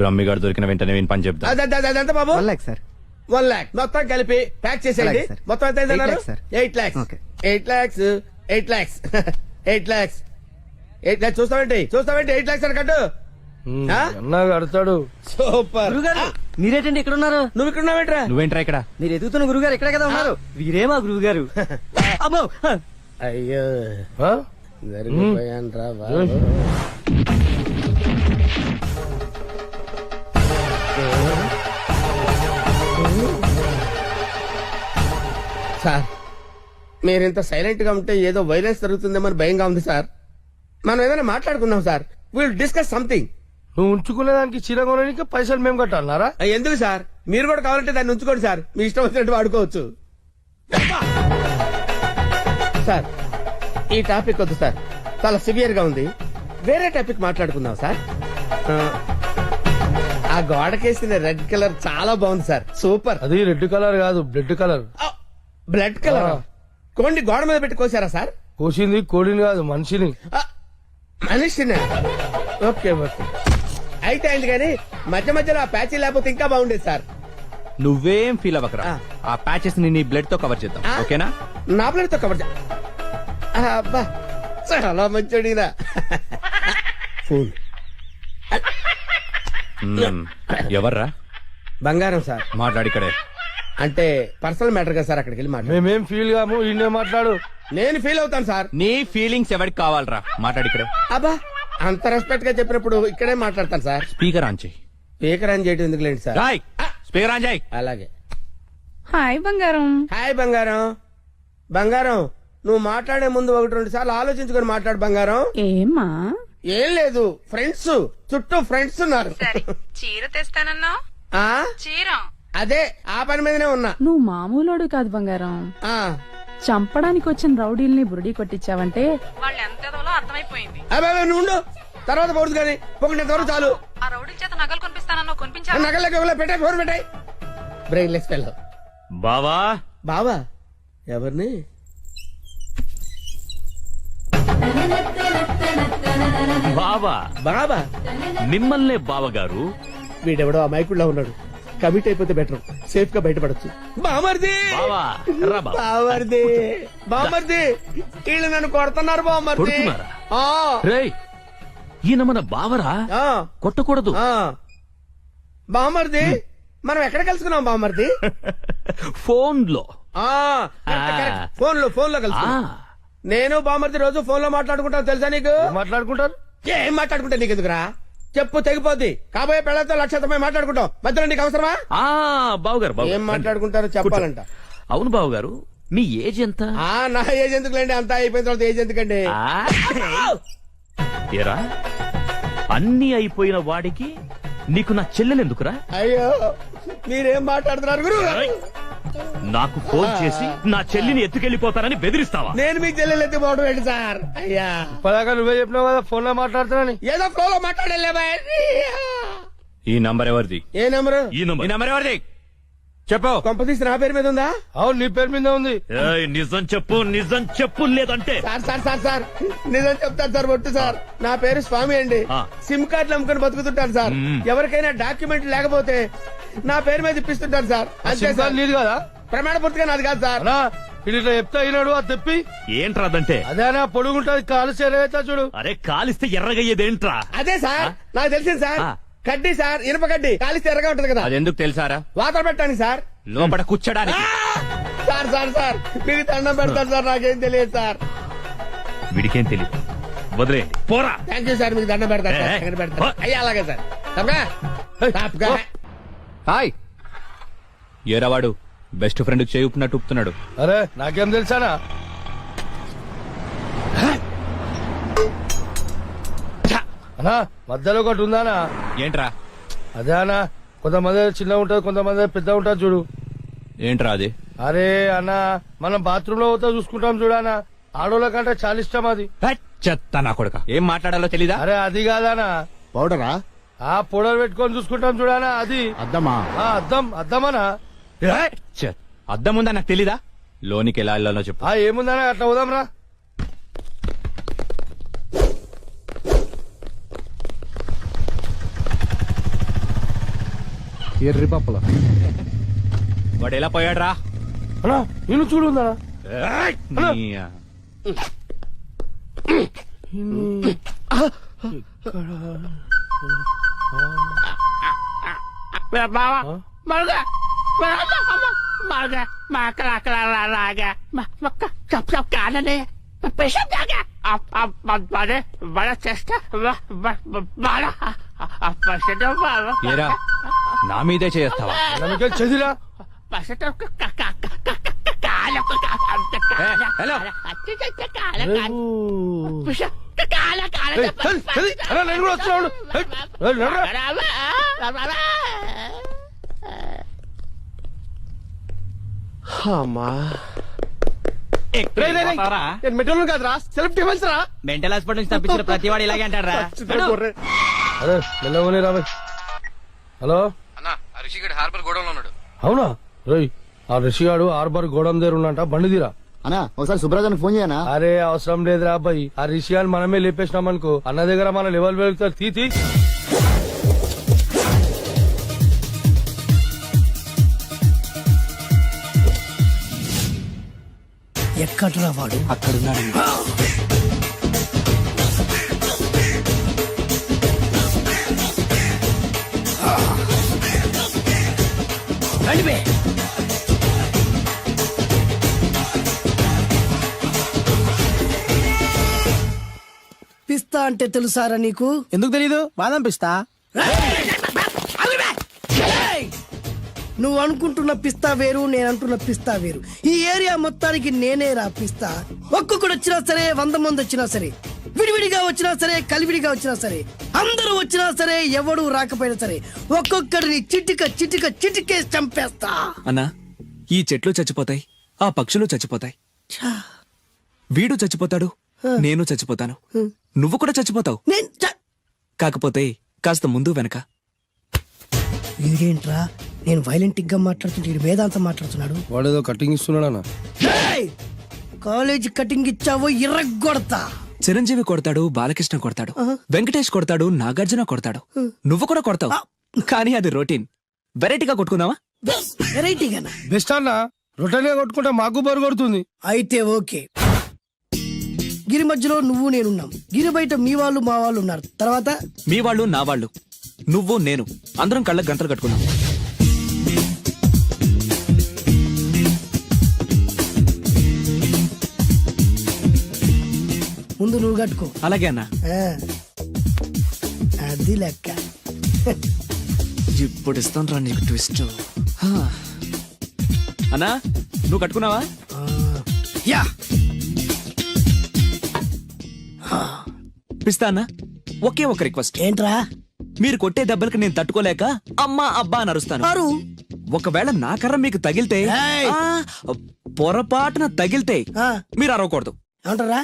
బ్రహ్మిగాడు దొరికిన వెంటనే వీని పని చెప్తా. అదంతా బాబు 1 lakh సార్. 1 lakh మొత్తం కలిపి ప్యాక్ చేసేయండి. అలాగే సార్. మొత్తం ఎంత 8 lakhs sir. 8 lakhs. Okay. 8 lakhs. 8 lakhs. 8 lakhs. 8 lakhs చూస్తావేంటి 8 lakhs అని కట్టు. అన్నా కడతాడు. సూపర్. గురుగారు మీరేటండి ఇక్కడ ఉన్నారు? నువ్వు ఇక్కడ ఉన్నావేంట్రా? నువ్వేంట్రా ఇక్కడ? మీరు ఎదుగుతున్న గురుగారు ఇక్కడే కదా ఉన్నారు. వీరే మా గురువు గారు. అమ్మో అయ్యో ఆ? జరిగిపోయాను రా బాబు. సార్ మీరింత సైలెంట్ గా ఉంటే ఏదో వైలెన్స్ జరుగుతుందేమని భయంగా ఉంది సార్. మనం ఏదైనా మాట్లాడుకుందాం సార్. Will discuss something. నువ్వు ఉంచుకునే దానికి చీర కొనడానికి పైసలు మేము కట్టాలన్నారా? ఎందుకు సార్? మీరు కూడా కావాలంటే దాన్ని ఉంచుకోండి సార్. మీ ఇష్టం వచ్చినట్టు వాడుకోవచ్చు సార్. ఈ టాపిక్ వద్దు సార్, చాలా సివియర్ గా ఉంది. వేరే టాపిక్ మాట్లాడుకుందాం సార్. ఆ గోడకేసిన రెడ్ కలర్ చాలా బాగుంది సార్. సూపర్. అది రెడ్ కలర్ కాదు, బ్లడ్ కలర్. Blood colour. కోండి గోడ మీద పెట్టి కోసారా సార్? కోసింది కోడిని కాదు, మనిషిని. మనిషినా? ఓకే ఓకే, అయితే అయింది. కానీ మధ్య మధ్యలో ఆ ప్యాచీ లేకపోతే ఇంకా బాగుండేది సార్. నువ్వేం ఫీల్ అవ్వకరా. ఆ ప్యాచెస్ ని నీ బ్లడ్ తో కవర్ చేద్దాం, ఓకేనా? నా ప్లేట్ తో కవర్ అబ్బా చాలా మంచోడినా. ఫోన్ ఎవర్రా? బంగారం సార్. మాట్లాడి ఇక్కడే. అంటే పర్సనల్ మ్యాటర్ కదా సార్, అక్కడికి వెళ్ళి మాట్లాడు. మేమేం ఫీల్ కాము, ఈయనే మాట్లాడు. నేను ఫీల్ అవుతాను సార్. నీ ఫీలింగ్స్ ఎవరికి కావాలరా? మాట్లాడి ఇక్కడే. అబ్బా అంత రెస్పెక్ట్ గా చెప్పినప్పుడు ఇక్కడే మాట్లాడతాను సార్. స్పీకర్ ఆన్ చేయి. స్పీకర్ ఆన్ చేయడం ఎందుకు లేండి సార్? రాయ్ స్పీకర్ ఆన్ చేయి. అలాగే. హాయ్ బంగారం. హాయ్ బంగారం. బంగారం నువ్వు మాట్లాడే ముందు 1-2 సార్లు ఆలోచించుకొని మాట్లాడు బంగారం. ఏమ్మా? ఏం లేదు, ఫ్రెండ్స్ చుట్టూ ఫ్రెండ్స్ ఉన్నారు. చీర తెస్తానన్నా? ఆ చీర అదే ఆ పని మీదనే ఉన్నా. నువ్వు మామూలోడు కాదు బంగారం. ఆ చంపడానికి వచ్చిన రౌడీల్ని బురుడి కొట్టించావంటే వాళ్ళు ఎంత అర్థమైపోయింది. అబ్బాయి నువ్వు ఉండు, తర్వాత పోదు కానీ పొగినంత వరకు చాలు. ఆ రౌడీల చేత నగలు కొనిపిస్తానన్నా కొనిపించాను. నగలకి పెట్టాయి, ఫోన్ పెట్టాయి. Brainless fellow. బావా బావా ఎవరిని? బావా బాబా మిమ్మల్నే బావగారు. వీడెవడో అమాయకుడిలా ఉన్నాడు. కమిట్ అయిపోతే బెటర్, సేఫ్ గా బయటపడచ్చు. బామర్ది బావా రా బావా. బామర్ది బామర్ది వీళ్ళు నన్ను కొడుతున్నారు బామర్ది. కొడుతున్నారా? ఆ, రేయ్ ఈయన మన బావరా, ఆ, కొట్టకూడదు. ఆ. బామర్ది మనం ఎక్కడ కలుసుకున్నాం బామర్ది? ఫోన్ లో. ఆ, కరెక్ట్, కరెక్ట్. ఫోన్ లో కలుసు. నేను బామర్ది రోజు ఫోన్ లో మాట్లాడుకుంటాను తెలుసా నీకు? మాట్లాడుకుంటారు. ఏం మాట్లాడుకుంటా నీకు ఎందుకురా? చెప్పు తెగిపోద్ది. కాబోయే పెళ్లతో లక్షతమై మాట్లాడుకుంటాం. మధ్యలో నీకు అవసరమా? బావగారు ఏం మాట్లాడుకుంటారో చెప్పాలంట. అవును బావగారు, మీ ఏజ్ ఎంత? నా ఏజ్ ఎందుకులేండి, అంతా అయిపోయిన తర్వాత ఏజ్ ఎందుకండి? ఏరా అన్ని అయిపోయిన వాడికి నీకు నా చెల్లెలెందుకురా? అయ్యో మీరేం మాట్లాడుతున్నారు గురు? నాకు ఫోన్ చేసి నా చెల్లిని ఎత్తుకెళ్లిపోతానని బెదిరిస్తావా? నేను మీకు చెల్లెలు ఎత్తిపోవడం ఏంటి సార్? అయ్యా పదాక నువ్వే చెప్పినావు కదా ఫోన్ లో మాట్లాడుతానని. ఏదో ఫ్లో లో మాట్లాడలే. ఈ నంబర్ ఎవరిది? ఏ నెంబరు? ఈ ఈ నంబర్. నంబర్ ఎవరిది చెప్పు. కొంపతీసి నా పేరు మీద ఉందా? అవును నీ పేరు మీద ఉంది. ఏయ్, నిజం చెప్పు లేదంటే. సార్ నిజం చెప్తాను సార్. ఒట్టు సార్, నా పేరు స్వామి అండి. ఆ. సిమ్ కార్డులు అమ్ముకొని బతుకుతుంటాను సార్. ఎవరికైనా డాక్యుమెంట్ లేకపోతే నా పేరు మీద ఇప్పిస్తుంటాను సార్. అంతే సార్. నీది కదా? ప్రమాణ పూర్తిగా నాది కాదు సార్. అన్నా ఇట్లా చెప్తా అయినాడు అది తెప్పి. ఏంట్రా అదంటే? అదేనా పొడుగుంటది, కాలు చేరవేస్తా చూడు. అరే కాలిస్తే ఎర్రగయ్యేదేంట్రా? అదే సార్ నాకు తెలిసింది సార్. ఆ. కడ్డీ సార్, ఇనుప కడ్డీ కాలిస్తే ఎర్రగా ఉంటది కదా. అది ఎందుకు తెలుసారా? వాతలు పెట్టడానికి సార్. లోపల కూర్చోడానికి. సార్ మీకు దండం పెడతాను సార్, నాకేం తెలియదు సార్. వీడికేం తెలియదు, వదిలేయండి పోరా. థ్యాంక్ యూ సార్, మీకు దండం పెడతాను సార్. ఎక్కడ పెడతాను? అయ్యా అలాగే సార్. తప్పగా హాయ్ ఏరావాడు బెస్ట్ ఫ్రెండ్ చేయుపునట్టు ఉప్పుతున్నాడు. అరే నాకేం తెలుసానా? అన్నా మధ్యలో ఒకటి ఉందానా? ఏంట్రా? అదే అన్నా, కొంతమంది చిన్న ఉంటది, కొంతమంది పెద్ద ఉంటది చూడు. ఏంట్రా అది? అరే అన్న మనం బాత్రూమ్ లో పోతా చూసుకుంటాం చూడనా, ఆడోళ్ళ కంటే చాలా ఇష్టం అది. చెత్త నా కొడుక, ఏం మాట్లాడాలో తెలీదా? అరే అది కాదానా, పౌడరా? ఆ పౌడర్ పెట్టుకొని చూసుకుంటాం చూడనా, అది అద్దమా? అద్దమనా? అద్దం ఉందా నాకు తెలీదా? లోనికి ఎలా వెళ్ళాలో చెప్పు. ఏముందనా, అట్లా పోదాం రా. ఎర్రి పప్పుల వాడు ఎలా పోయాడ్రా అన్నా నేను చూడుందా ఏరా నా మీదే చేస్తావా చదిరా హలో నేను కూడా వస్తున్నాను మెట్రోలు కాదురా సెల్ఫ్ డిఫెన్స్ రా మెంటల్ హాస్పిటల్ నుంచి తప్పించిన ప్రతి వాడు ఇలాగే అంటారా అరే మెల్లగానే రాబోయ్ హలో అన్నా రిషిగడ్ హార్బర్ గోడౌన్లో ఉన్నాడు. అవునా రోయ్ ఆ రిషిగాడు హార్బర్ గోడౌన్ దగ్గర ఉన్నంట బండి తీరా అన్నా ఒకసారి సుబ్రాజానికి ఫోన్ చేయనా? అరే అవసరం లేదురా అబ్బాయి ఆ రిషిగాని మనమే లేపేసినాం అనుకో అన్న దగ్గర మన లెవెల్ వెళ్తారు తీ ఎక్కడరా వాడు? అక్కడున్నాడు. పిస్తా అంటే తెలుసారా నీకు? ఎందుకు తెలీదు? బాదం పిస్తా. నువ్వు అనుకుంటున్న పిస్తా వేరు, నేను అంటున్న పిస్తా వేరు. ఈ ఏరియా మొత్తానికి నేనే రా పిస్తా. ఒక్కొక్కడు వచ్చినా సరే, 100 మంది వచ్చినా సరే, విడివిడిగా వచ్చినా సరే, కలివిడిగా వచ్చినా సరే, అందరూ వచ్చినా సరే, ఎవడు రాకపోయినా సరే, ఒక్కొక్కడిని చిటికేసి చంపేస్తా. అన్నా ఈ చెట్లు చచ్చిపోతాయి, ఆ పక్షులు చచ్చిపోతాయి, వీడు చచ్చిపోతాడు, నేను చచ్చిపోతాను, నువ్వు కూడా చచ్చిపోతావు. కాకపోతే కాస్త ముందు వెనక. వీడేంట్రా నేను వైలెంట్ గా మాట్లాడుతుంటే వీడు వేదాంతం మాట్లాడుతున్నాడు. వాడేదో కటింగ్ ఇస్తున్నాడన్నా. కాలేజ్ కటింగ్ ఇచ్చావో ఇర్రగొడతా. చిరంజీవి కొడతాడు, బాలకృష్ణ కొడతాడు, వెంకటేష్ కొడతాడు, నాగార్జున కొడతాడు, నువ్వు కూడా కొడతావు. కానీ అది రొటీన్. వెరైటీగా కొట్టుకుందామా? వెరైటీగానా? బెస్ట్ అన్న రొటనే కొట్టుకుంటే మాకు బరు కొడుతుంది. అయితే ఓకే. గిరి మధ్యలో నువ్వు నేనున్నాం, గిరి బయట మీ వాళ్ళు మా వాళ్ళు ఉన్నారు. తర్వాత మీ వాళ్ళు నా వాళ్ళు, నువ్వు నేను, అందరం కళ్ళకు గంటలు కట్టుకున్నాం. ముందు నువ్వు కట్టుకో. అలాగే అన్నా. అది లెక్క. ఇప్పుడు ఇస్తాను రా నీకు ట్విస్ట్. అన్నా నువ్వు కట్టుకున్నావా? యా పిస్తా అన్నా, ఒకే ఒక రిక్వెస్ట్. ఏంట్రా? మీరు కొట్టే దెబ్బలకి నేను తట్టుకోలేక అమ్మా అబ్బా అని అరుస్తాను. ఒకవేళ నా కర్ర మీకు తగిలితే, పొరపాటున తగిలితే మీరు అరవకూడదు. ఏమంటారా?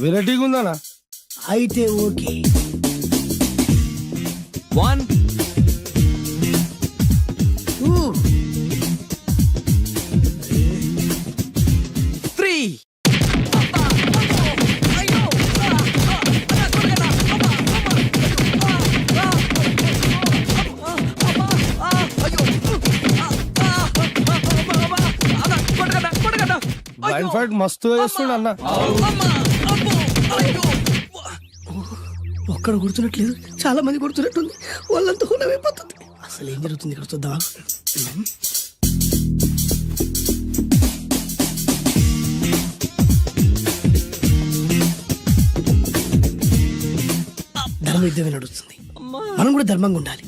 వెరైటీగా ఉందన్నా. అయితే ఓకే. 1 3 బ్లైండ్ ఫైట్ మస్తు చేస్తుండ అన్న. ఒక్కడ గుర్తున్నట్లేదు, చాలా మంది గుర్తున్నట్టుంది. వాళ్ళంతా హులమైపోతుంది. అసలు ఏం జరుగుతుంది ఇక్కడ చూద్దాం. ధర్మ యుద్ధమే నడుస్తుంది. మనం కూడా ధర్మంగా ఉండాలి.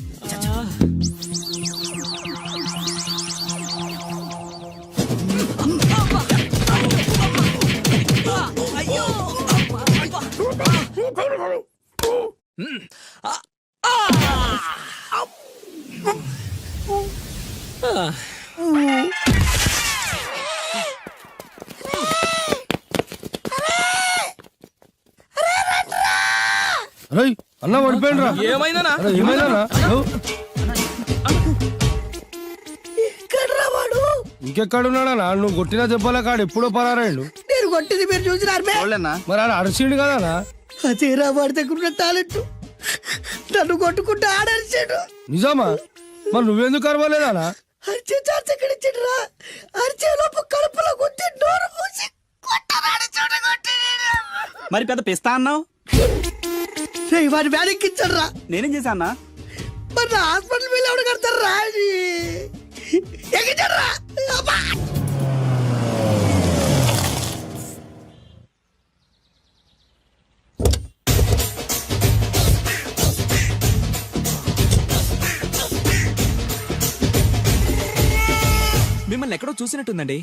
రై అన్న పడిపోయినరా? ఏమైందనా? ఏమైందనా? ఎక్కడ్రా వాడు? ఇంకెక్కడున్నాడన్నా? నువ్వు కొట్టిన దెబ్బల కాడు ఎప్పుడో పరారాడు. నేను కొట్టింది మీరు చూసినారు. మరి ఆడ అరిసిండు కదా? అదేరా వాడి దగ్గర ఉన్న టాలెంట్. నన్ను కొట్టుకుంటూ ఆడరిచాడు. నిజమా? మరి నువ్వెందుకు అరవలేదా? అరిచే ఛాన్స్ ఎక్కడ ఇచ్చిండ్రా? అరిచే లోపు కడుపులో కొట్టి నోరు మూసి కొట్టరాని చోట కొట్టి మరి పెద్ద పిస్తా అన్నావు, వాడి వ్యానికి ఇచ్చాడ్రా. నేనేం చేశా అన్నా? మరి నా హాస్పిటల్ బిల్ ఎవడు కడతారు రా? ఎగిచడ్రా. మిమ్మల్ని ఎక్కడో చూసినట్టుందండి.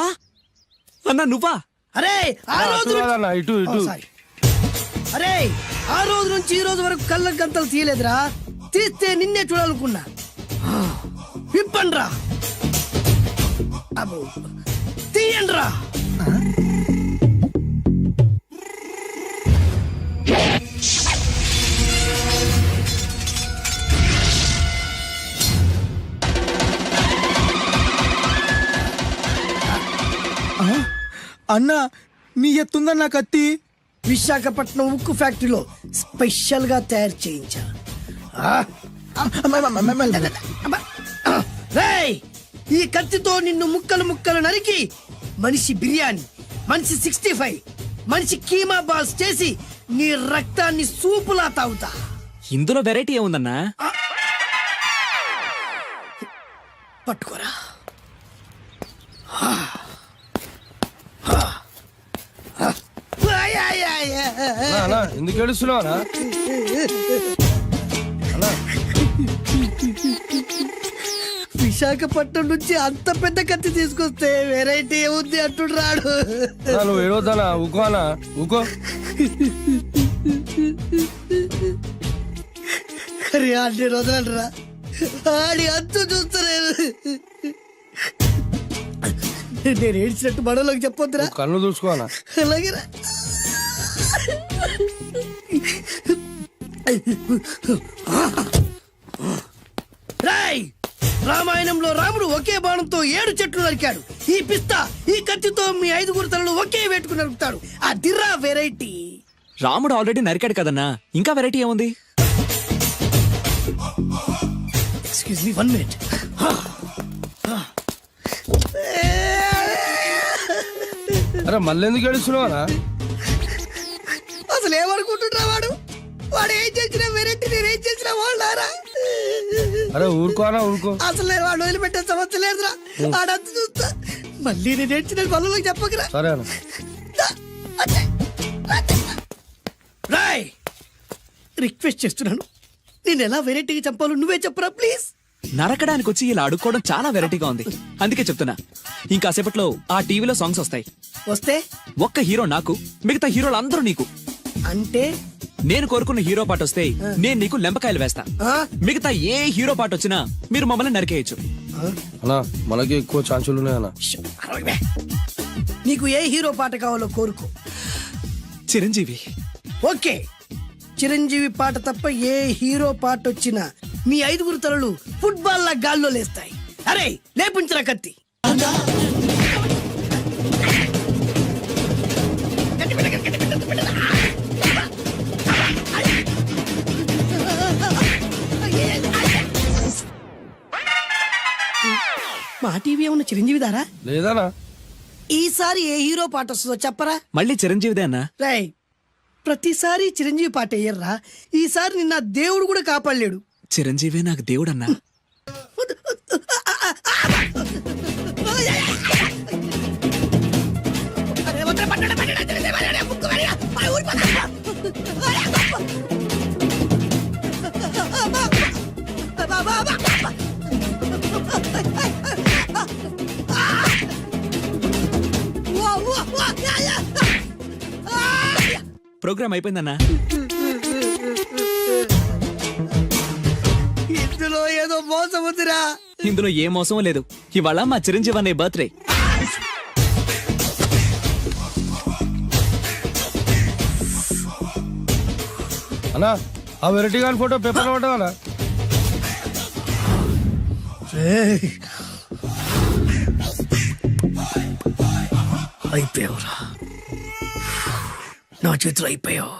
ఆ? అన్నా నువ్వా? అరే ఆ రోజు అన్న ఇటు ఇటు. అరే ఆ రోజు నుంచి ఈ రోజు వరకు కళ్ళ గంతలు తీయలేదురా. తీస్తే నిన్నే చూడాలనుకున్నా. విప్పండ్రా. అబ్బో తీయండ్రా. అన్నా నీ ఎత్తుందన్నా కత్తి. విశాఖపట్నం ఉక్కు ఫ్యాక్టరీలో స్పెషల్ గా తయారు చేయించా. రేయ్, ఈ కత్తితో నిన్ను ముక్కలు ముక్కలు నరికి మనిషి బిర్యానీ, మనిషి 65, మనిషి కీమా బాల్స్ చేసి నీ రక్తాన్ని సూపులా తాగుతా. ఇందులో వెరైటీ ఏముందన్నా? పట్టుకోరా. అన్నా ఎందుకు ఏడుస్తున్నావా? విశాఖపట్నం నుంచి అంత పెద్ద కత్తి తీసుకొస్తే వెరైటీ ఏముంది అంటుడు రాడు. నువ్వు ఏడవద్దానా? ఊకో అన్నా ఊకో. అరే అన్ని రోజులంటరా ఆడి అంతు చూస్తలేదు. నేను ఏడ్చినట్టు మనలోకి చెప్పొద్దురా. కళ్ళు చూసుకోనా? అలాగేరా. రాయ్, రామాయణంలో రాముడు ఒకే బాణంతో 7 చెట్లు నరికాడు. ఈ పిస్తా ఈ కత్తితో మీ 5 తలలు ఒకే వేటుకు నరుకుతాడు. అదిరా వెరైటీ. రాముడు ఆల్రెడీ నరికాడు కదన్నా, ఇంకా వెరైటీ ఏముంది? Excuse me 1 minute. అరే మళ్ళీ ఎందుకు ఏడుస్తున్నావా? అసలు ఏమనుకుంటున్నా వాడు? వాడు ఏం చేసినా వెరైటీ, నేనేం చేసినా వాళ్ళారా? అరే ఊరుకోనా ఊరుకో. అసలు వాడు వదిలిపెట్టే సమస్య లేదురా. ఆడంత చూస్తా. మళ్ళీ నేను ఏడ్చిన పనులకు చెప్పకరా. సరే అన్న. రాయ్, రిక్వెస్ట్ చేస్తున్నాను, నేను ఎలా వెరైటీగా చంపాలో నువ్వే చెప్పరా ప్లీజ్. నరకడానికి వచ్చి ఇలా అడుక్కోవడం చాలా వెరైటీగా ఉంది, అందుకే చెప్తున్నా. ఇంకాసేపట్లో ఆ టీవీలో సాంగ్స్ వస్తాయి. వస్తే ఒక్క హీరో నాకు, మిగతా హీరోలు అందరూ నీకు. అంటే నేను కోరుకున్న హీరో పాట వస్తే నేను నీకు లెంపకాయలు వేస్తా. ఆ? మిగతా ఏ హీరో పాట వచ్చినా మీరు మమ్మల్ని నరికేయచ్చు. అన్నా మనకి ఎక్కువ ఛాన్సులు ఉన్నాయన్నా. నీకు ఏ హీరో పాట కావాలో కోరుకో. చిరంజీవి. ఓకే, చిరంజీవి పాట తప్ప ఏ హీరో పాట వచ్చినా మీ 5 తలలు ఫుట్బాల్ లా గాల్లో లేస్తాయి. అరే లేపించరా కత్తి. మా టీవీ ఏమన్నా చిరంజీవి దారా? లేదనా? ఈసారి ఏ హీరో పాట వస్తుందో చెప్పరా. మళ్ళీ చిరంజీవిదే అన్నా. రాయ్, ప్రతిసారి చిరంజీవి పాట వేయర్రా. ఈసారి నిన్న దేవుడు కూడా కాపాడలేడు. చిరంజీవి నాకు దేవుడన్నా. ప్రోగ్రామ్ అయిపోయిందన్నా. ఇందులో ఏదో మోసం ఉందిరా. ఇందులో ఏ మోసం లేదు. ఇవాళ మా చిరంజీవి అనే బర్త్డే. అన్నా ఆ వెరైటీ గారి ఫోటో పేపర్ లో పడ్డా? అయిపోయావురా, నా చేతులు అయిపోయావు.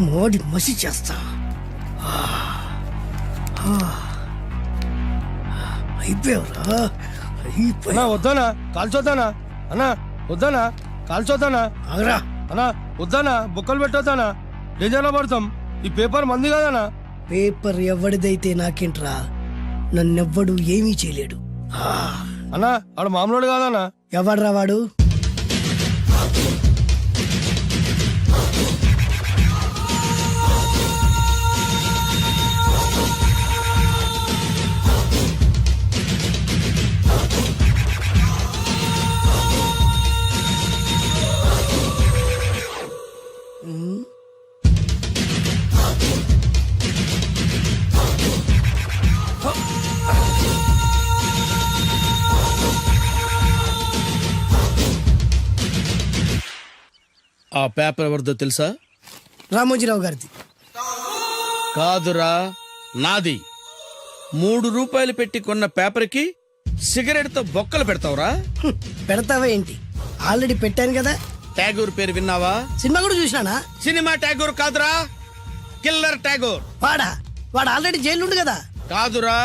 మోడి మసి చేస్తా. అయిపోయావురా, అన్నా వద్దానా కాల్చొద్దానా? అన్నా వద్దానా కాల్చొద్దానా? ఆగరా. అన్నా వద్దానా బొక్కలు పెట్టొద్దానా? డేంజర్లో పడతాం. ఈ పేపర్ మంది కదనా? పేపర్ ఎవడిదైతే నాకేంట్రా, నన్నెవ్వడు ఏమీ చేయలేడు. అన్నా ఆడు మామూలు కాదనా? ఎవడ్రా వాడు? ఆ పేపర్ ఎవరిదో తెలుసా? రామోజీరావు గారిది. కాదురా, నాది. 3 రూపాయలు పెట్టి కొన్న పేపర్కి సిగరెట్ తో బొక్కలు పెడతావురా? పెడతావా ఏంటి? ఆల్రెడీ పెట్టాను కదా. ట్యాగూర్ పేరు విన్నావా? సినిమా కూడా చూసినానా? సినిమా ట్యాగూర్ కాదురా, కిల్లర్ ట్యాగూర్. వాడు ఆల్రెడీ జైలు ఉండు కదా. కాదురా,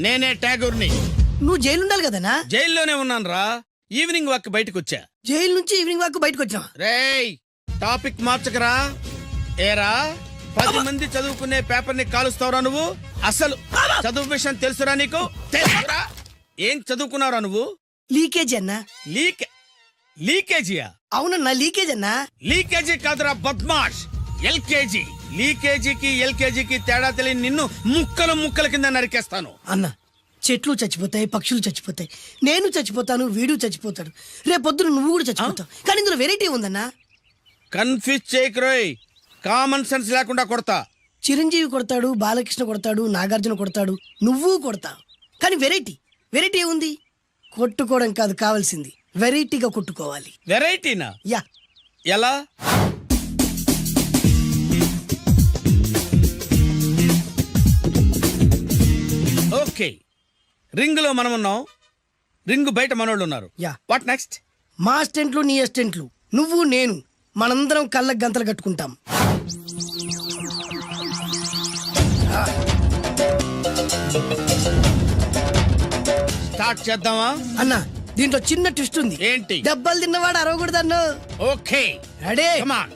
నేనే ట్యాగూర్ని. నువ్వు జైలు ఉండాలి కదనా? జైల్లోనే ఉన్నాను రా. ఈవినింగ్ వాక్ బయటకు వచ్చా. జైలు నుంచి ఈవినింగ్ వాక్ బయటకు వచ్చినా. రేయ్, టాపిక్ మార్చకరా. ఏరా, 10 మంది చదువుకునే పేపర్ ని కాలుస్తావురా నువ్వు? అసలు చదువు విషయం తెలుసురా నీకు? తెలుసురా? ఏం చదువుకున్నావురా నువ్వు? లీకేజ్ అన్నా. లీకేజీయా? అవునన్నా, లీకేజ్ అన్నా. లీకేజీ కాదురా బద్మాష్, ఎల్కేజీ. లీకేజీకి ఎల్కేజీకి తేడా తెలియని నిన్ను ముక్కలు ముక్కల కింద నరికేస్తాను. అన్నా, చెట్లు చచ్చిపోతాయి, పక్షులు చచ్చిపోతాయి, నేను చచ్చిపోతాను, వీడు చచ్చిపోతాడు, రేపొద్దున నువ్వు కూడా చచ్చిపోతావు. కానీ ఇందులో వెరైటీ ఉందన్నా. కన్ఫ్యూజ్ చేయకురోయ్, కామన్ సెన్స్ లేకుండా కొడతా. చిరంజీవి కొడతాడు, బాలకృష్ణ కొడతాడు, నాగార్జున కొడతాడు, నువ్వు కొడతావు. కానీ వెరైటీ ఉంది. కొట్టుకోవడం కాదు కావాల్సింది, వెరైటీగా కొట్టుకోవాలి. వెరైటీనా? యా. ఎలా? ఓకే, రింగ్ లో మనం ఉన్నాం, రింగ్ బయట మనోళ్ళు ఉన్నారు. యా. What next? మా అసిస్టెంట్లు, నీ అసిస్టెంట్లు, నువ్వు నేను, మనందరం కళ్ళకు గంతలు కట్టుకుంటాం. స్టార్ట్ చేద్దామా? అన్నా, దీంట్లో చిన్న ట్విస్ట్ ఉంది. ఏంటి? దెబ్బలు తిన్నవాడు అరవకూడదన్ను. Okay, ready? Come on.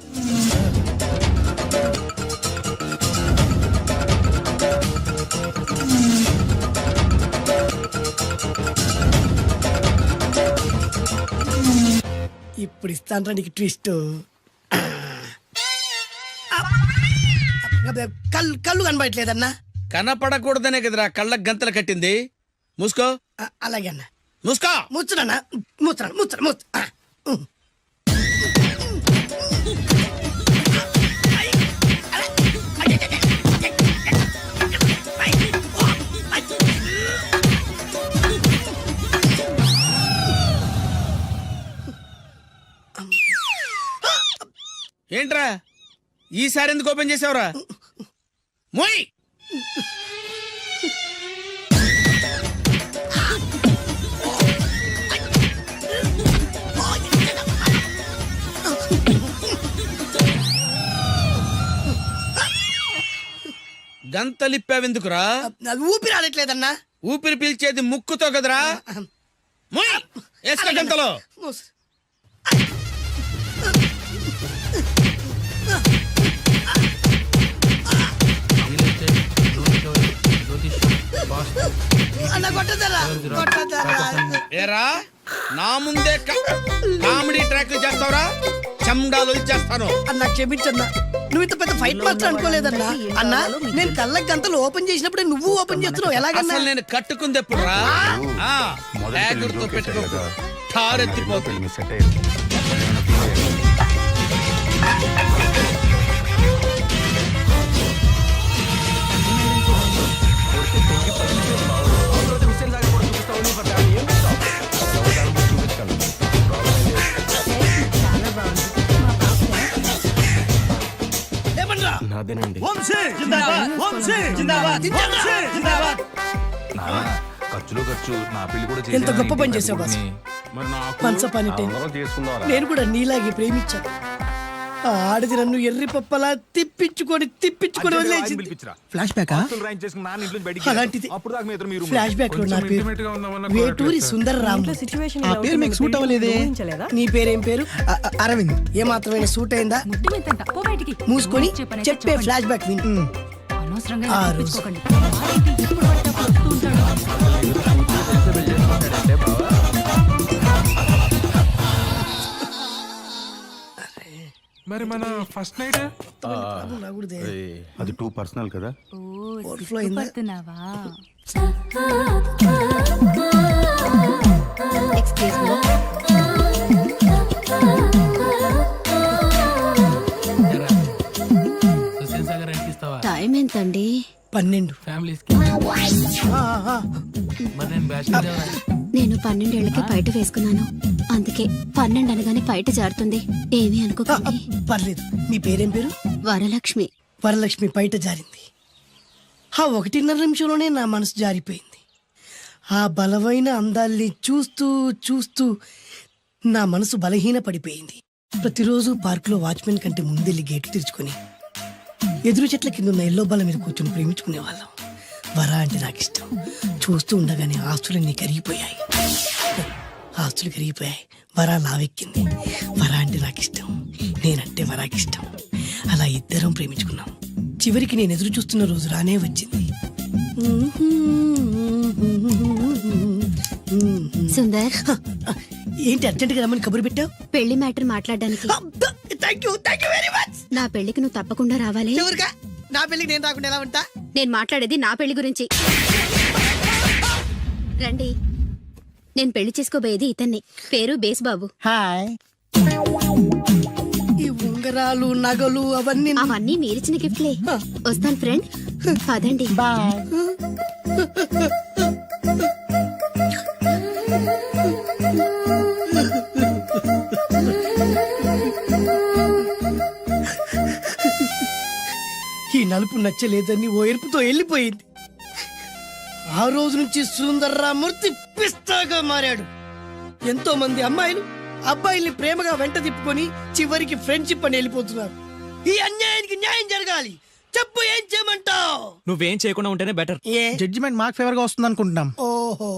ఇప్పుడు ఇస్తాను నీకు ట్విస్ట్. కళ్ళు కనబడట్లేదన్నా. కనపడకూడదనే కదరా కళ్ళకు గంతలు కట్టింది. మూసుకో. అలాగే అన్న. మూసుకో. ముచ్చుడన్నా, ముచ్చరా. ఏంట్రా ఈసారి ఎందుకు ఓపెన్ చేసావురా? మోయ్. గంతలిప్పావెందుకురా? ఊపిరి ఆడట్లేదన్నా. ఊపిరి పీల్చేది ముక్కుతో కదరా. మోయ్, వేసుకో గంతలో. ఏరా, నా ముందే కామెడీ ట్రాక్ చేస్తావురా? చెమ్డాలు చేస్తాను. అన్నా క్షమించన్నా, నువ్వు ఇంత పెద్ద ఫైట్ మాస్టర్ అనుకోలేదన్నా. అన్నా, నేను కళ్ళకి గంతలు ఓపెన్ చేసినప్పుడే నువ్వు ఓపెన్ చేస్తున్నావు. ఎలాగన్నా? అసలు నేను కట్టుకుంది ఎప్పుడు రా? తో పెట్టుకో, ఠారెత్తిపోతుంది. ఎంత గొప్ప పని చేసావు boss. Once upon a time నేను కూడా నీలాగే ప్రేమించాను. ఆ ఆడది నన్ను ఎర్రి పప్పలా తిప్పించుకొని వదిలేసింది. ఫ్లాష్ బ్యాక్ అలాంటిది. ఫ్లాష్ బ్యాక్ లో నా పేరు వేటూరి సుందరరాము. ఆ పేరు మీకు సూట్ అవ్వలేదే. నీ పేరేం పేరు? అరవింద్. ఏ మాత్రమైన సూట్ అయిందా? మూసుకొని చెప్పే ఫ్లాష్ బ్యాక్ విను. ఆ రోజు మరి మన ఫస్ట్ నైట్ అది 2 పర్సనల్ కదా. ఓవర్ఫ్లో అయిందా? టైం ఎంతండి? 12. నేను 12 ఏళ్లకి బయట వేసుకున్నాను, అందుకే 12 అనగానే బయట జారుతుంది. ఏమీ అనుకోకండి. పర్లేదు. నీ పేరేం పేరు? వరలక్ష్మి. వరలక్ష్మి పైట జారింది. ఆ 1.5 నిమిషంలోనే నా మనసు జారిపోయింది. ఆ బలమైన అందాల్ని చూస్తూ చూస్తూ నా మనసు బలహీన పడిపోయింది. ప్రతిరోజు పార్కులో వాచ్మెన్ కంటే ముందెళ్ళి గేటు తెరుచుకొని ఎదురు చెట్ల కింద ఉన్న ఎల్లో బల్ల మీద కూర్చొని ప్రేమించుకునేవాళ్ళం. వర అంటే నాకు ఇష్టం. చూస్తూ ఉండగానే ఆస్తులన్నీ కరిగిపోయాయి. వర లావెక్కింది. వర అంటే నాకు ఇష్టం, నేనంటే వరాకి ఇష్టం. అలా ఇద్దరం ప్రేమించుకున్నాం. చివరికి నేను ఎదురు చూస్తున్న రోజు రానే వచ్చింది. సుందర్, ఏంటి అర్జెంట్ గా రమ్మని కబురు పెట్టావు? పెళ్లి మ్యాటర్ మాట్లాడడానికి. Thank you very much. నా పెళ్లికి నువ్వు తప్పకుండా రావాలి. ఎవరుగా? నా పెళ్లికి నేను రాకుండా ఎలా ఉంటా? నేను మాట్లాడేది నా పెళ్లి గురించి. రండి. నేను పెళ్లి చేసుకోబోయేది ఇతన్ని. పేరు బేస్బాబు. హాయ్. ఈ ఉంగరాలు నగలు అవన్నీ మీరిచ్చిన గిఫ్ట్లే. వస్తాను ఫ్రెండ్. పదండి. బాయ్. ఈ నలుపు నచ్చలేదని ఓ ఎరుపుతో వెళ్ళిపోయింది. ఆ రోజు నుంచి సుందర్రామూర్తి పిస్తాగా మారాడు. ఎంతో మంది అమ్మాయిలు అబ్బాయిల్ని ప్రేమగా వెంట తిప్పుకొని చివరికి ఫ్రెండ్షిప్ అని వెళ్ళిపోతున్నారు. ఈ అన్యాయానికి న్యాయం జరగాలి. చెప్పు, ఏం చేయమంటావు? నువ్వేం చేయకుండా ఉంటేనే బెటర్. ఏ? జడ్జిమెంట్ మాకు ఫేవర్ గా వస్తుంది అనుకుంటున్నాం. ఓహో.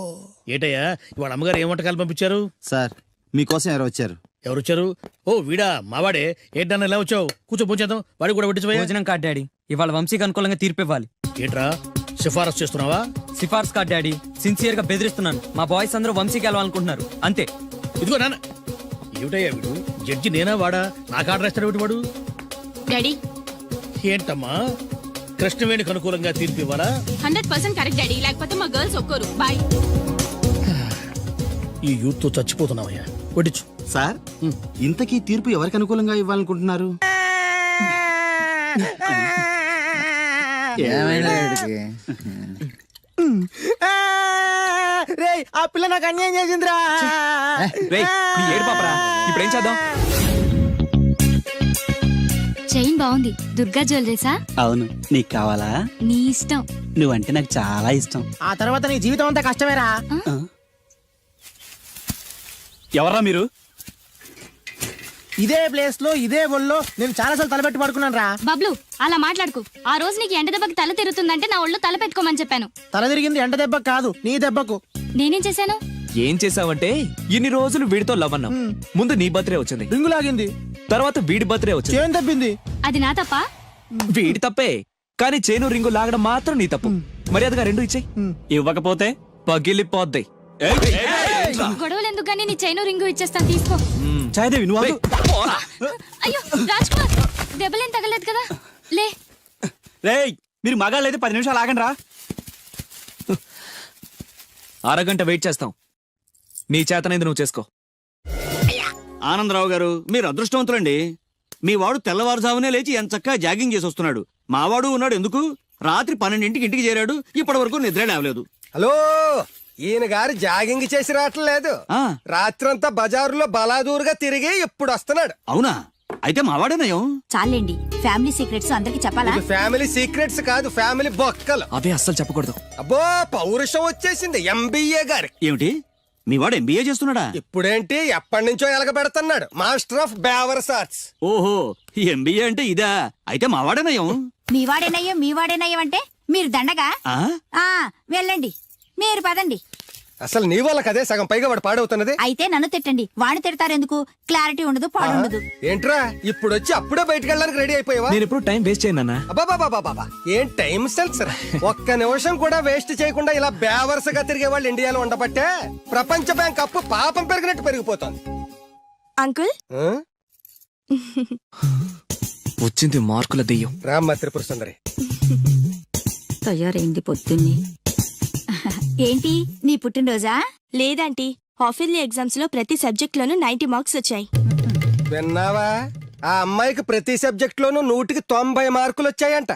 ఏటయ్యా ఇవాళ అమ్మగారు ఏం వంటకాలు పంపించారు? సార్ మీకోసం ఎవరు వచ్చారు? ఎవరు వచ్చారు? ఓ వీడా, మావాడే. ఏంటన్నా ఎలా వచ్చావు? కూర్చో పూచేద్దాం. వాడి కూడా పట్టించబోయా. భోజనం కార్డ్ డాడీ, ఇవాళ వంశీకి అనుకూలంగా తీర్పు ఇవ్వాలి. ఏట్రా సిఫారసు చేస్తున్నావా? సిఫార్స్ కార్డ్ డాడీ, సిన్సియర్ గా బెదిరిస్తున్నాను. మా బాయ్స్ అందరూ వంశీకి వెళ్ళాలనుకుంటున్నారు, అంతే. ఇదిగో నాన్న. ఏమిటయ్యా వీడు? జడ్జి నేనా వాడా? నాకు ఆర్డర్ ఇస్తాడు వాడు. డాడీ, ఏంటమ్మా కృష్ణవేణికి అనుకూలంగా తీర్పు ఇవ్వాలా? 100% కరెక్ట్ డాడీ, లేకపోతే మా గర్ల్స్ ఒక్కరు. బాయ్. ఈ యూత్ తో చచ్చిపోతున్నావయ్యా. వడ్డించు. సార్ ఇంతకీ తీర్పు ఎవరికి అనుకూలంగా ఇవ్వాలనుకుంటున్నారు? రేయ్, ఆ పిల్ల నాకు అన్యాయం చేసిందిరా. రేయ్, నీ ఏడు పాపరా. ఇప్పుడేం చేద్దాం? చైన్ బాగుంది. దుర్గా జ్యువెలరీసా? అవును. నీకు కావాలా? నీ ఇష్టం. నువ్వంటే నాకు చాలా ఇష్టం. ఆ తర్వాత నీ జీవితం అంతా కష్టమేరా. ఎవర్రా మీరు? ఇదే ప్లేస్ లో ఇదే ఒళ్ళో నేను చాలాసార్లు తలపెట్టి పడుకున్నాను రా. బబ్లు, అలా మాట్లాడుకు. ఆ రోజు నీకు ఎండ దెబ్బకి తల తిరుగుతుందంటే నా ఒళ్ళు తల పెట్టుకోమని చెప్పాను. తల తిరిగింది ఎండ దెబ్బకు కాదు, నీ దెబ్బకు. నేనేం చేశాను? ఏం చేసావంటే ఇన్ని రోజులు వీడితో లవ్ అన్నాం. ముందు నీ బర్త్డే వచ్చింది, రింగు లాగింది. తర్వాత వీడి బర్త్డే వచ్చింది. చేను తప్పింది. అది నా తప్ప? వీడి తప్పే, కానీ చేను రింగు లాగడం మాత్రం నీ తప్పు. మర్యాదగా రెండు ఇచ్చేయి. ఇవ్వకపోతే పగిలిపోద్ది. గొడవలు ఎందుకు గానీ నీ చైను రింగు ఇచ్చేస్తాను, తీసుకో. చాయదేవి నువ్వు ఆగు. అయ్యో రాజ్ కుమార్, దెబ్బలేం తగలేదు కదా? లే. రేయ్, మీరు మగాళ్ళైతే 10 నిమిషాలు ఆగండి రా. అరగంట వెయిట్ చేస్తాం. నీ చేతనైంది నువ్వు చేసుకో. ఆనందరావు గారు, మీరు అదృష్టవంతులండి. మీ వాడు తెల్లవారుజామునే లేచి ఎంచక్కా జాగింగ్ చేసి వస్తున్నాడు. మావాడు ఉన్నాడు ఎందుకు? రాత్రి 12ంటికి ఇంటికి చేరాడు, ఇప్పటి వరకు నిద్ర లేవలేదు. హలో, ఈయన గారు జాగింగ్ చేసి రావట్లేదు. రాత్రంతా బజారులో బలాదూరుగా తిరిగి ఇప్పుడు వస్తున్నాడు. అవునా? అయితే మావాడేనయం. చాలండి, ఫ్యామిలీ సీక్రెట్స్ అందరికి చెప్పాలా? ఫ్యామిలీ సీక్రెట్స్ కాదు, ఫ్యామిలీ బొక్కలు. అవే అస్సలు చెప్పకూడదు. అబ్బో, పౌరుషం వచ్చేసింది ఎంబీఏ గారి. ఏమిటి? మీ వాడు ఎంబీఏ చేస్తున్నాడా? ఇప్పుడేంటి ఎప్పటి నుంచో ఎలగబెడుతున్నాడు మాస్టర్ ఆఫ్ బేవర్స్ ఆర్ట్స్. ఓహో, ఎంబీఏ అంటే ఇదా? అయితే మా వాడేనయం. మీవాడేనయ్యం అంటే మీరు దండగా వెళ్ళండి, మీరు పదండి. అసలు నీ వల్ల కదే సగం పైగా వాడు పాడవుతున్నది. అయితే నన్ను తిట్టండి, వాడిని తిడతారు ఎందుకు? క్లారిటీ ఉండదు, పాడుండదు. ఏంట్రా ఇప్పుడు వచ్చి అప్పుడే బయటికి వెళ్ళడానికి రెడీ అయిపోయావా? నేను ఎప్పుడు టైం వేస్ట్ చేయను. అబ్బాబాబాబాబా ఏం టైం సెన్స్ రా. ఒక్క నిమిషం కూడా వేస్ట్ చేయకుండా ఇలా బేవర్సగా తిరిగే వాళ్ళు ఇండియాలో ఉండబట్టే ప్రపంచ బ్యాంక్ అప్పు పాపం పెరిగినట్టు పెరిగిపోతుంది. అంకుల్ ఆ? వచ్చింది మార్కుల దెయ్యం. రామ్మ త్రిపుర సుందరి. తయారైంది పొద్దున్నే. ఏంటి నీ పుట్టినరోజా? లేదంటీ, హాఫిల్లీ ఎగ్జామ్స్ లో ప్రతి సబ్జెక్ట్ లోనూ 90 మార్క్స్ వచ్చాయి. విన్నావా? ఆ అమ్మాయికి ప్రతి సబ్జెక్ట్ లోనూ 100కి 90 మార్కులు వచ్చాయంట.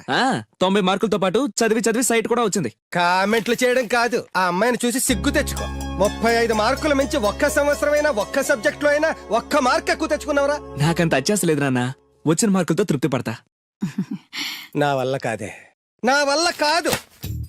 90 మార్కులతో పాటు చదివి సైట్ కూడా వచ్చింది. కామెంట్లు చేయడం కాదు, ఆ అమ్మాయిని చూసి సిగ్గు తెచ్చుకో. 35 మార్కుల మించి ఒక్క సంవత్సరమైనా ఒక్క సబ్జెక్ట్ లో అయినా ఒక్క మార్క్ ఎక్కువ తెచ్చుకున్నావురా? నాకంత అత్యాసలేదు నాన్న, వచ్చిన మార్కులతో తృప్తి పడతా. నా వల్ల కాదు.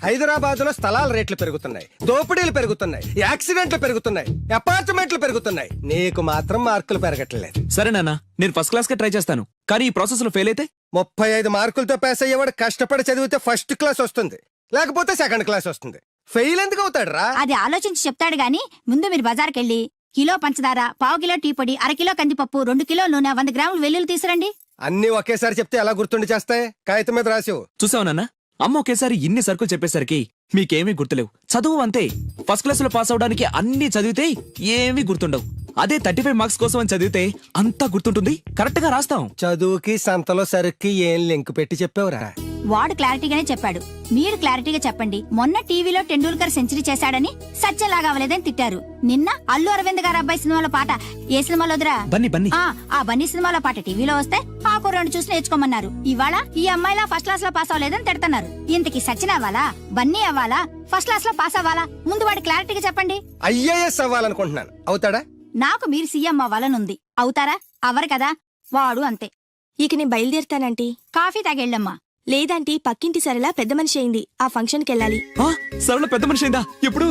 హైదరాబాద్ లో స్థలాల రేట్లు పెరుగుతున్నాయి, దోపిడీలు పెరుగుతున్నాయి, యాక్సిడెంట్లు పెరుగుతున్నాయి, అపార్ట్మెంట్లు పెరుగుతున్నాయి. నీకు మాత్రం మార్కులు పెరగట్లేదు. సరే నాన్న, నేను ఫస్ట్ క్లాస్ కే ట్రై చేస్తాను, కానీ ఈ ప్రాసెస్ లో ఫెయిల్ అయితే 35 మార్కులతో పాస్ అయ్యేవాడు కష్టపడి చదివితే ఫస్ట్ క్లాస్ వస్తుంది, లేకపోతే సెకండ్ క్లాస్ వస్తుంది. ఫెయిల్ ఎందుకు అవుతాడు రా? అది ఆలోచించి చెప్తాడు గాని ముందు మీరు బజార్కెళ్ళి కిలో పంచదార, పావు కిలో టీ పొడి, అరకిలో కందిపప్పు, 2 కిలోల నూనె, 100 గ్రాములు వెల్లుల్లి తీసురండి. అన్ని ఒకేసారి చెప్తే ఎలా గుర్తుండి చేస్తాయి? కాగితం మీద రాసివు. చూసావు నాన్న, అమ్మ ఒకేసారి ఇన్ని సరుకులు చెప్పేసరికి మీకేమీ గుర్తులేవు. చదువు అంతే, ఫస్ట్ క్లాస్ లో పాస్ అవడానికి అన్ని చదివితే ఏమీ గుర్తుండవు. అదే 35 మార్క్స్ కోసం అని చదివితే అంతా గుర్తుంటుంది, కరెక్ట్ గా రాస్తాం. చదువుకి సంతలో సరుక్కి ఏం లింక్ పెట్టి చెప్పావురా? వాడు క్లారిటీగానే చెప్పాడు, మీరు క్లారిటీగా చెప్పండి. మొన్న టీవీలో టెండూల్కర్ సెంచరీ చేశాడని సత్యంలాగా అవ్వలేదని తిట్టారు. నిన్న అల్లు అరవింద్ గారు అబ్బాయి సినిమాలో పాట, ఏ సినిమాలో వదిరా? బన్నీ. ఆ బన్నీ సినిమాలో పాట టీవీలో వస్తే ఆ కుర్రాడు చూసి నేర్చుకోమన్నారు. ఇవాళ ఈ అమ్మాయిలా ఫస్ట్ క్లాస్ లో పాస్ అవ్వలేదని తిడతారు. ఇంతకి సచిన్ అవ్వాలా, బన్నీ అవ్వాలా, ఫస్ట్ క్లాస్ లో పాస్ అవ్వాలా? ముందు వాడు క్లారిటీగా చెప్పండి. ఐఏఎస్ అవ్వాలనుకుంటున్నాను, అవుతాడా? నాకు మీరు సీఎం అవ్వాలనుంది, అవుతారా? అవ్వరు కదా, వాడు అంతే. ఇక నేను బయలుదేరుతానంటీ. కాఫీ తాగెళ్ళమ్మా. లేదంటీ, పక్కింటి సరళ పెద్ద మనిషి అయింది, ఆ ఫంక్షన్ కి వెళ్ళాలి. సరళ పెద్ద మనిషి అయిందా? ఎప్పుడు?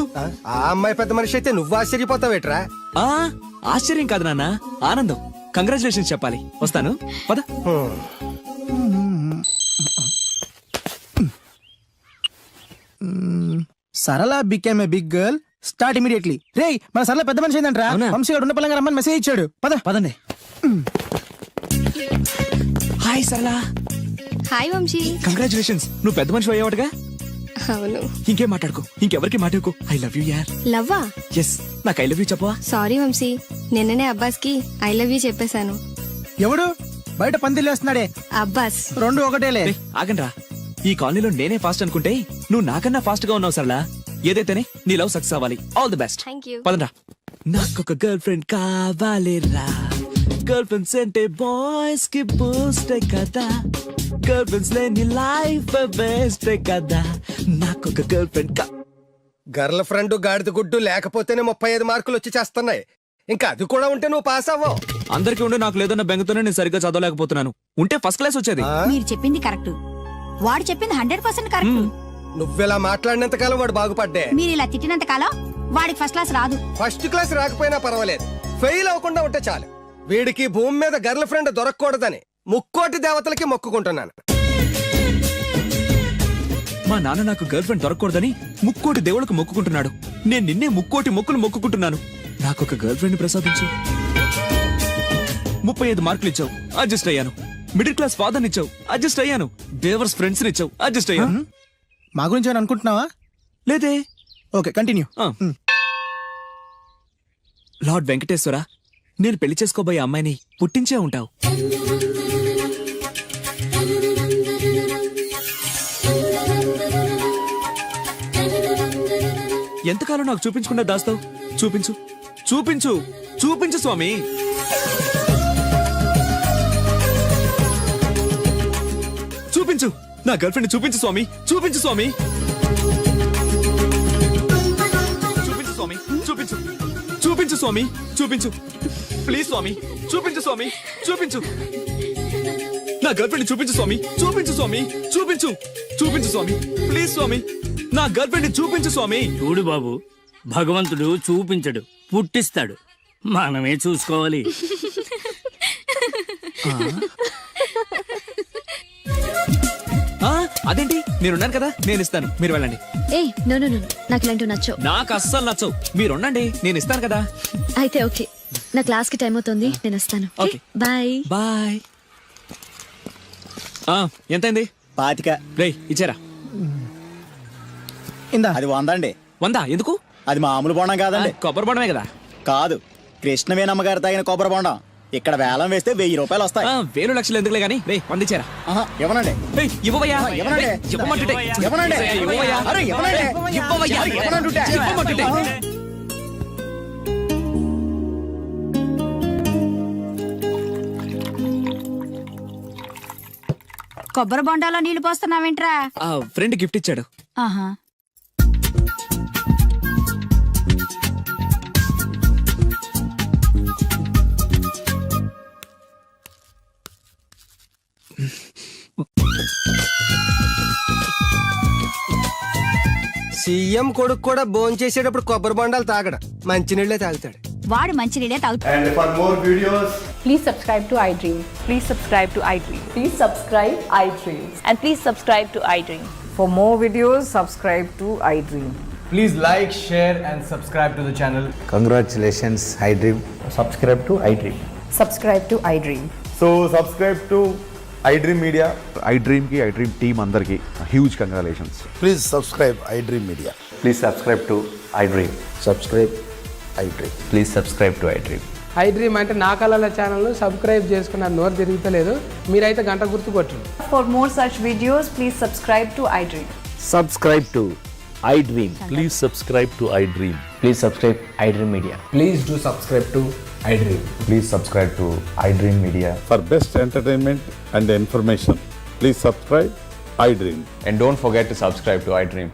ఆ అమ్మాయి పెద్ద మనిషి అయితే నువ్వు ఆశ్చర్యపోతావేట్రా? ఆశ్చర్యం కాదు నాన్న, ఆనందం. కంగ్రాచులేషన్స్ చెప్పాలి. వస్తాను, పద. Sarala became a big girl, start immediately. రేయ్, మన సరళ పెద్ద మనిషి ఏంటంట్రా? వంశీగాడు ఉన్న పలంగా రమ్మని మెసేజ్ ఇచ్చాడు. పదండి. హాయ్ సరళ. హాయ్ వంశీ. కంగ్రాచులేషన్స్, నువ్వు పెద్ద మనిషి అయ్యావుగా. అవును. ఇంకేం మాట్లాడుకో, ఇంకెవరికి మాట్లాడుకో. ఐ లవ్ యూ యార్. లవ్వా? ఎస్, నాకు ఐ లవ్ యూ చెప్పవా? సారీ వంశీ, నిన్ననే అబ్బాస్ కి ఐ లవ్ యూ చెప్పేశాను. ఎవడు బయట పందిలు వేస్తున్నాడే? అబ్బాస్. రెండు ఒకటేలే. ఆగండ్రా, ఈ కాలనీలో నేనే ఫాస్ట్ అనుకుంటే నువ్వు నాకన్నా ఫాస్ట్ గా ఉన్నావు సరళ. ఏదైతేనే నీ లవ్ సక్సెస్ అవ్వాలి. All the best. Thank you. పదండ్రా. నాకొక గర్ల్ ఫ్రెండ్ కావాలిరా, గర్ల్ ఫ్రెండ్స్ అంటే బాయ్స్ కి బూస్ట్ కదా, గర్ల్ ఫ్రెండ్స్ లేని లైఫ్ బెస్ట్ కదా. నాకొక గర్ల్ ఫ్రెండ్ గర్ల్ ఫ్రెండ్ గాడిద గుడ్డు లేకపోతేనే 35 మార్కులు వచ్చి చేస్తున్నాయి. ఇంకా అది కూడా ఉంటే నువ్వు పాస్ అవ్వవు. అందరికీ ఉండి నాకు లేదన్న బెంగతోనే నేను సరిగ్గా చదవలేకపోతున్నాను. ఉంటే ఫస్ట్ క్లాస్ వచ్చేది. మీరు చెప్పింది కరెక్ట్, వాడు చెప్పింది 100% కరెక్ట్. నువ్వెలా మాట్లాడినంత కాలం వాడు బాగుపడ్డే. మీరు ఇలా తిట్టినంత కాలం వాడికి ఫస్ట్ క్లాస్ రాదు. ఫస్ట్ క్లాస్ రాకపోయినా పర్వాలేదు, ఫెయిల్ అవ్వకుండా ఉంటే చాలు. వీడికి భూమి మీద గర్ల్ ఫ్రెండ్ దొరకకూడదని ముక్కోటి దేవతలకి మొక్కుకుంటున్నాను. మా నాన్న నాకు గర్ల్ ఫ్రెండ్ దొరకకూడదని ముక్కోటి దేవుళ్ళకు మొక్కుకుంటున్నాడు. నేను నిన్నే ముక్కోటి మొక్కులు మొక్కుకుంటున్నాను. నాకొక గర్ల్ ఫ్రెండ్ ప్రసాదించు. 35 మార్కులు ఇచ్చావు, అడ్జస్ట్ అయ్యాను. మిడిల్ క్లాస్ ఫాదర్ ఇచ్చావు, అడ్జస్ట్ అయ్యాను. బేవర్స్ ఫ్రెండ్స్ ఇచ్చావు, అడ్జస్ట్ అయ్యాను. మా గురించి అని అనుకుంటున్నావా? లేదే. Okay, continue. లార్డ్ వెంకటేశ్వర, నేను పెళ్లి చేసుకోబోయే అమ్మాయిని పుట్టించే ఉంటావు. ఎంతకాలం నాకు చూపించకుండా దాస్తావు? చూపించు, చూపించు, చూపించు స్వామి. చూపించు, నా గర్ల్ ఫ్రెండ్ చూపించు స్వామి, చూపించు స్వామి. చూపించు స్వామి, చూపించు, చూపించు స్వామి, చూపించు. ప్లీజ్ స్వామి, చూపించు స్వామి, చూపించు. నా గర్ల్ ఫ్రెండ్ చూపించు స్వామి, చూపించు స్వామి, చూపించు. చూపించు స్వామి, ప్లీజ్ స్వామి, నా గర్ల్ ఫ్రెండ్ చూపించు స్వామి. చూడు బాబు, భగవంతుడు చూపించడు, పుట్టిస్తాడు, మనమే చూసుకోవాలి. అదేంటి నేనున్నాను కదా, నేను ఇస్తాను, మీరు వెళ్ళండి. ఏ నో నో నో, నాకు ఇలాంటివి నచ్చవు. నాకు అస్సలు నచ్చవు, మీరు ఉండండి, నేను ఇస్తాను కదా. అయితే ఓకే, నా క్లాస్ కి టైం అవుతుంది, నేను వస్తాను. ఓకే. బాయ్. బాయ్. ఎంతైంది? 25. రేయ్ ఇచ్చారా? ఇందా అది 100 అండి. 100 ఎందుకు? అది మామూలు బోండం కాదండి. కొబ్బరి బొండమే కదా. కాదు, కృష్ణవేణమ్మ గారు తాగిన కొబ్బరి బోండం. ఇక్కడ వేలం వేస్తే 1000 రూపాయలు వస్తాయి. వేలు లక్షలు ఎందుకులే గానీ రేయ్ 100 ఇచ్చారా? ఇవ్వనండి. ఇవ్వవయ్యా. ఇవ్వనండి. ఇవ్వమంటుంటే. ఇవ్వనండి. ఇవ్వవయ్యా. అరే, ఇవ్వనండి. ఇవ్వవయ్యా. ఇవ్వనంటుంటే. ఇవ్వమంటుంటే. కొబ్బరి బొండాలో నీళ్లు పోస్తున్నావేంట్రా? ఫ్రెండ్ గిఫ్ట్ ఇచ్చాడు. ఆహా. సీఎం కొడుకు కూడా భోంచేసేటప్పుడు కొబ్బరి బొండాలు తాగడు, మంచినీళ్ళే తాగుతాడు. వాడు మంచినీళ్ళే తాగుతాడు. Please subscribe to iDream. Please subscribe to iDream. Please subscribe iDream. And please subscribe to iDream. For more videos, subscribe to iDream. Please like, share and subscribe to the channel. Congratulations iDream. Subscribe to iDream. Subscribe to iDream. So subscribe to iDream media. iDream కి iDream team అందరికి huge congratulations. Please subscribe iDream media. Please subscribe to iDream. Subscribe iDream. Please subscribe to iDream. iDream అంటే నా కళల channel subscribe చేసుకున్న నోరు తిరుగుతలేదు, మీరైతే గంట గుర్తు కొట్టండి. For more such videos, please subscribe to iDream. Subscribe to iDream. Please subscribe to iDream. Please subscribe iDream media. Please do subscribe to iDream. Please subscribe to iDream media. For best entertainment and information, please subscribe iDream. And don't forget to subscribe to iDream.